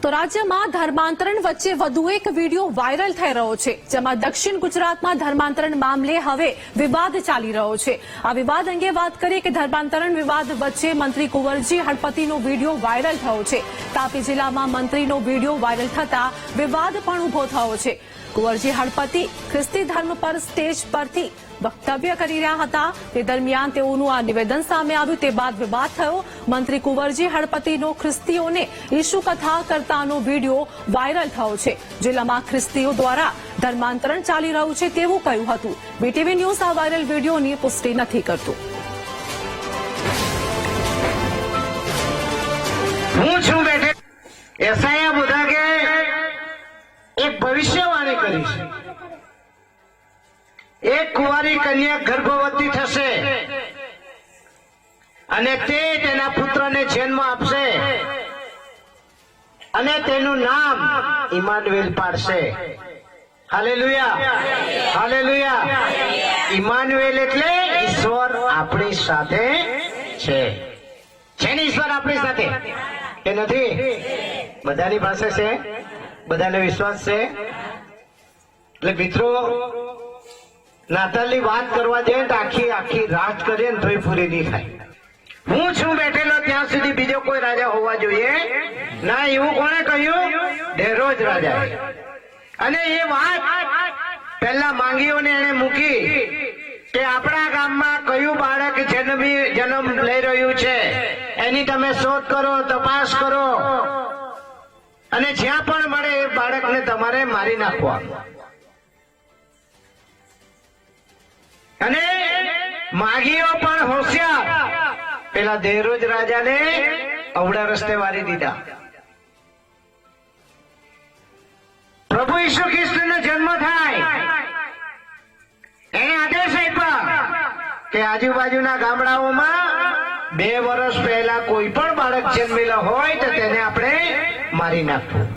તો રાજ્યમાં ધર્માંતરણ વચ્ચે વધુ એક વિડીયો વાયરલ થઈ રહ્યો છે, જેમાં દક્ષિણ ગુજરાતમાં ધર્માંતરણ મામલે હવે વિવાદ ચાલી રહ્યો છે। આ વિવાદ અંગે વાત કરીએ કે ધર્માંતરણ વિવાદ વચ્ચે મંત્રી કુંવરજી હળપતિનો વિડીયો વાયરલ થયો છે। તાપી જિલ્લામાં મંત્રીનો વિડીયો વાયરલ થતા વિવાદ પણ ઉભો થયો છે। કુંવરજી હળપતિ ખ્રિસ્તી ધર્મ પર સ્ટેજ પરથી વક્તવ્ય કરી રહ્યા હતા, તે દરમિયાન તેઓનું આ નિવેદન સામે આવ્યું। તે બાદ વિવાદ થયો। મંત્રી કુંવરજી હળપતિનો ખ્રિસ્તીઓને ઈસુ કથા કરતાનો વિડીયો વાયરલ થયો છે। જિલ્લામાં ખ્રિસ્તીઓ દ્વારા ધર્માંતરણ ચાલી રહ્યું છે તેવું કહ્યું હતું। બીટીવી ન્યૂઝ આ વાયરલ વિડીયોની પુષ્ટિ નથી કરતું। હું છું બેઠે એસઆઈએ બધા કે એક ભવિષ્યવાણી કરી છે। એક કુંવારી કન્યા ગર્ભવતી થશે અને તે તેના પુત્રને જન્મ આપશે અને તેનું નામ ઇમાનુએલ પાડશે। Hallelujah, hallelujah. ઇમાનુએલ એટલે ઈશ્વર આપણી સાથે છે। છે ને ઈશ્વર આપણી સાથે કે નથી? બધાની પાસે છે, બધાને વિશ્વાસ છે। એટલે મિત્રો, નાતાલની વાત કરવા જઈએ તો આખી રાત કરીએ ને તોય પૂરી નહીં થાય। હું છું બેઠેલો ત્યાં સુધી બીજો કોઈ રાજા હોવા જોઈએ ના, એવું કોણે કહ્યું? દહેરોજ રાજા। અને એ વાત પહેલા માંગીઓને એને મૂકી કે આપણા ગામમાં કયું બાળક જન્મ લઈ રહ્યું છે એની તમે શોધ કરો, તપાસ કરો અને જ્યાં પણ મળે એ બાળકને તમારે મારી નાખવા। અને માગીઓ પણ હોશિયાર, પેલા દહેરોજ રાજાને અવળા રસ્તે વારી દીધા। પ્રભુ ઈસુ ખ્રિસ્તનો જન્મ થાય એને આદેશ આપ્યા કે આજુબાજુના ગામડાઓમાં 2 વર્ષ પહેલા કોઈ પણ બાળક જન્મેલા હોય તો તેને આપણે મારી નાખવું।